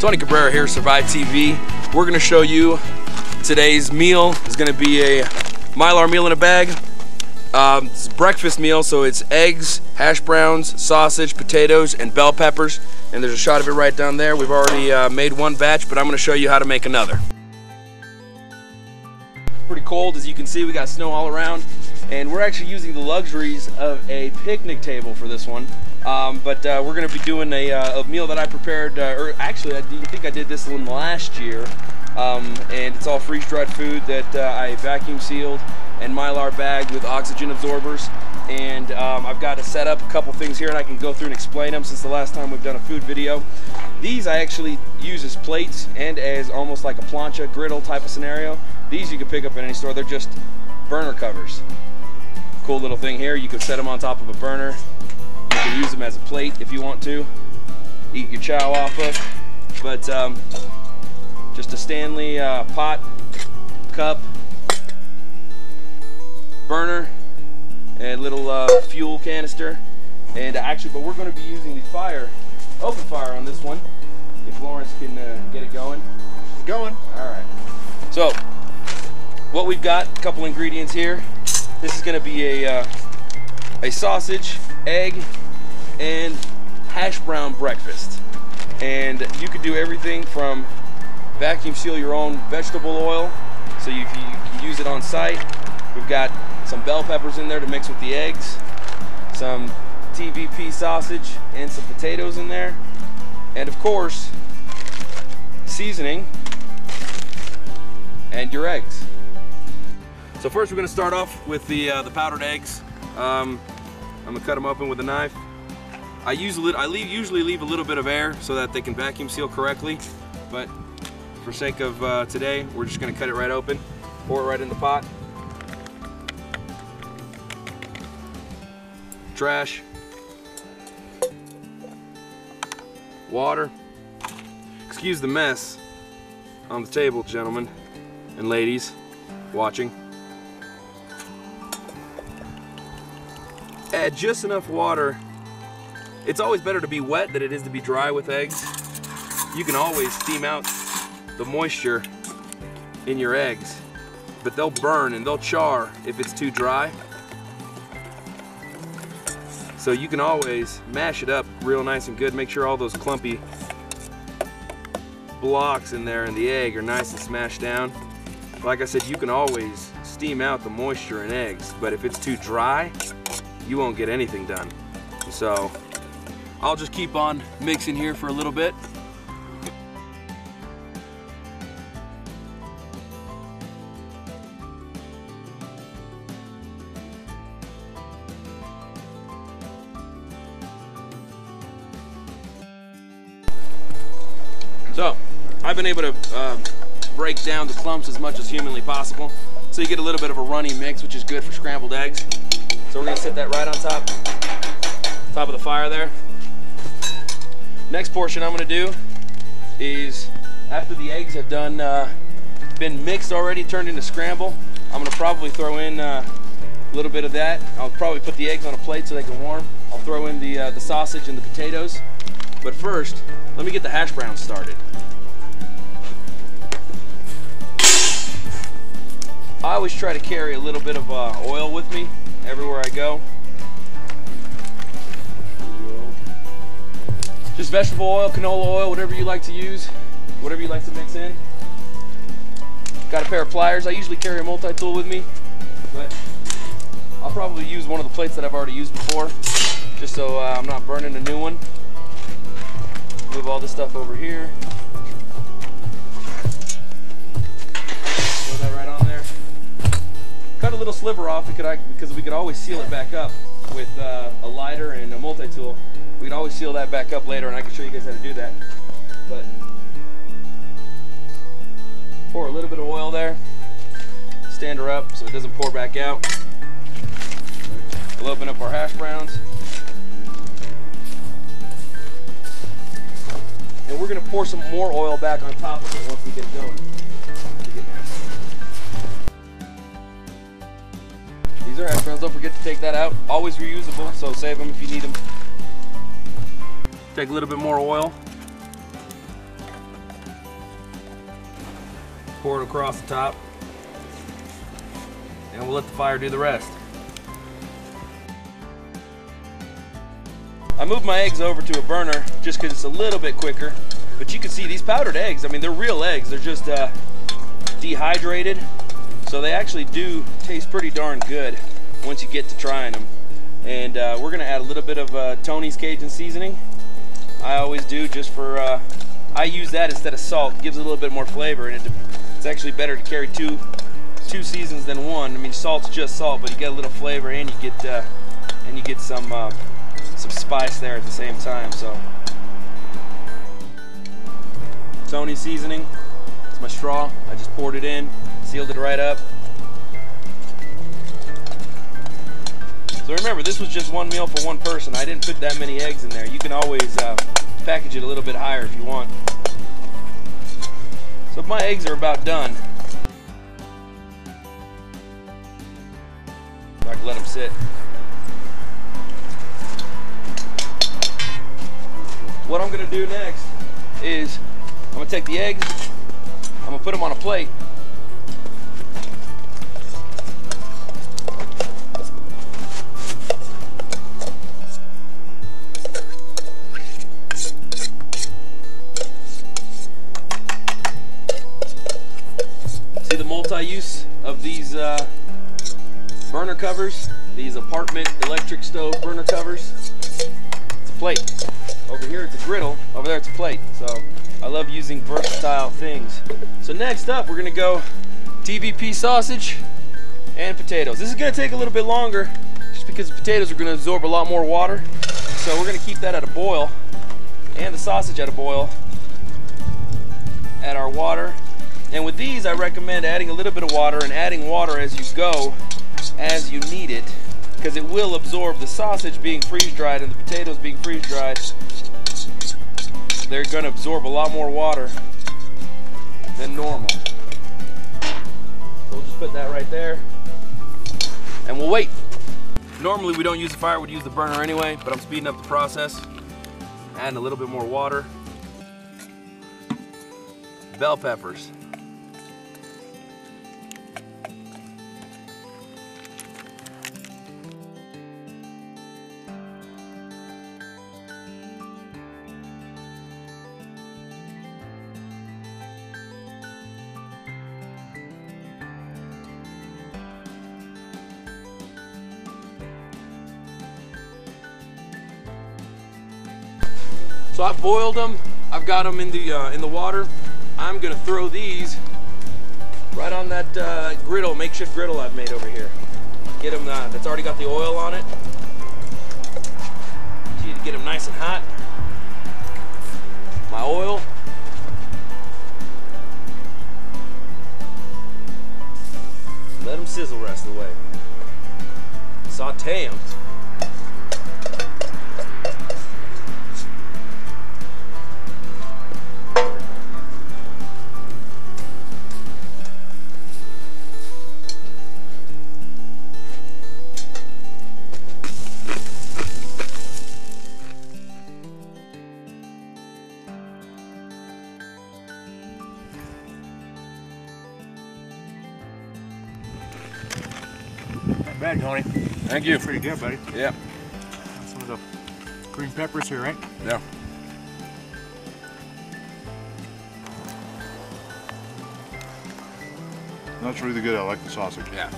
Tony Cabrera here, Survive TV. We're gonna show you today's meal. Is gonna be a Mylar meal in a bag. It's a breakfast meal, so it's eggs, hash browns, sausage, potatoes, and bell peppers. And there's a shot of it right down there. We've already made one batch, but I'm gonna show you how to make another. Pretty cold, as you can see. We got snow all around, and we're actually using the luxuries of a picnic table for this one. But we're going to be doing a meal that I prepared, or actually I think I did this one last year, and it's all freeze-dried food that I vacuum sealed and Mylar bagged with oxygen absorbers. And I've got to set up a couple things here, and I can go through and explain them since the last time we've done a food video. These I actually use as plates and as almost like a plancha griddle type of scenario. These you can pick up at any store. They're just burner covers. Cool little thing here. You can set them on top of a burner. You can use them as a plate if you want to. Eat your chow off of. But just a Stanley pot, cup, burner, and little fuel canister. And actually, but we're going to be using the open fire on this one. If Lawrence can get it going. It's going. All right. So what we've got, a couple ingredients here. This is going to be a sausage, egg, and hash brown breakfast. And you could do everything from vacuum seal your own vegetable oil, so you can use it on site. We've got some bell peppers in there to mix with the eggs, some TVP sausage, and some potatoes in there, and of course seasoning and your eggs. So first we're going to start off with the powdered eggs. I'm going to cut them open with a knife. I usually leave a little bit of air so that they can vacuum seal correctly, but for sake of today, we're just going to cut it right open, pour it right in the pot. Trash, water. Excuse the mess on the table, gentlemen and ladies watching. Add just enough water. It's always better to be wet than it is to be dry with eggs. You can always steam out the moisture in your eggs, but they'll burn and they'll char if it's too dry. So you can always mash it up real nice and good. Make sure all those clumpy blocks in there in the egg are nice and smashed down. Like I said, you can always steam out the moisture in eggs, but if it's too dry, you won't get anything done. So I'll just keep on mixing here for a little bit. So I've been able to break down the clumps as much as humanly possible, so you get a little bit of a runny mix, which is good for scrambled eggs. So we're going to set that right on top of the fire there. Next portion I'm going to do is, after the eggs have been mixed already, turned into scramble, I'm going to probably throw in a little bit of that. I'll probably put the eggs on a plate so they can warm. I'll throw in the sausage and the potatoes. But first, let me get the hash browns started. I always try to carry a little bit of oil with me everywhere I go. Just vegetable oil, canola oil, whatever you like to use, whatever you like to mix in. Got a pair of pliers. I usually carry a multi-tool with me, but I'll probably use one of the plates that I've already used before, just so I'm not burning a new one. Move all this stuff over here. Throw that right on there. Cut a little sliver off because we could always seal it back up with a lighter and a multi-tool. We can always seal that back up later, and I can show you guys how to do that. But pour a little bit of oil there. Stand her up so it doesn't pour back out. We'll open up our hash browns. And we're going to pour some more oil back on top of it once we get it going. These are hash browns. Don't forget to take that out. Always reusable, so save them if you need them. Take a little bit more oil. Pour it across the top. And we'll let the fire do the rest. I moved my eggs over to a burner just because it's a little bit quicker. But you can see these powdered eggs, I mean, they're real eggs. They're just dehydrated. So they actually do taste pretty darn good once you get to trying them. And we're gonna add a little bit of Tony's Cajun seasoning. I always do, just for, I use that instead of salt. It gives it a little bit more flavor, and it's actually better to carry two seasons than one. I mean, salt's just salt, but you get a little flavor, and you get some spice there at the same time. So Tony's seasoning. It's my straw. I just poured it in, sealed it right up. So remember, this was just one meal for one person. I didn't put that many eggs in there. You can always package it a little bit higher if you want. So my eggs are about done. So I can let them sit. What I'm gonna do next is I'm gonna take the eggs, I'm gonna put them on a plate. See the multi-use of these burner covers, these apartment electric stove burner covers? It's a plate. Over here it's a griddle, over there it's a plate. So I love using versatile things. So next up we're gonna go TVP sausage and potatoes. This is gonna take a little bit longer just because the potatoes are gonna absorb a lot more water. So we're gonna keep that at a boil and the sausage at a boil. Add our water. And with these I recommend adding a little bit of water and adding water as you go, as you need it, because it will absorb the sausage being freeze-dried and the potatoes being freeze-dried. They're going to absorb a lot more water than normal. So we'll just put that right there and we'll wait. Normally we don't use the fire, we'd use the burner anyway, but I'm speeding up the process. Adding a little bit more water. Bell peppers. So I've boiled them. I've got them in the water. I'm gonna throw these right on that griddle, makeshift griddle I've made over here. Get them. That's already got the oil on it. So you need to get them nice and hot. My oil. Let them sizzle the rest of the way. Saute them. Not bad, Tony. Thank you. Pretty good, buddy. Yeah. Some of the green peppers here, right? Yeah. That's really good. I like the sausage. Yeah.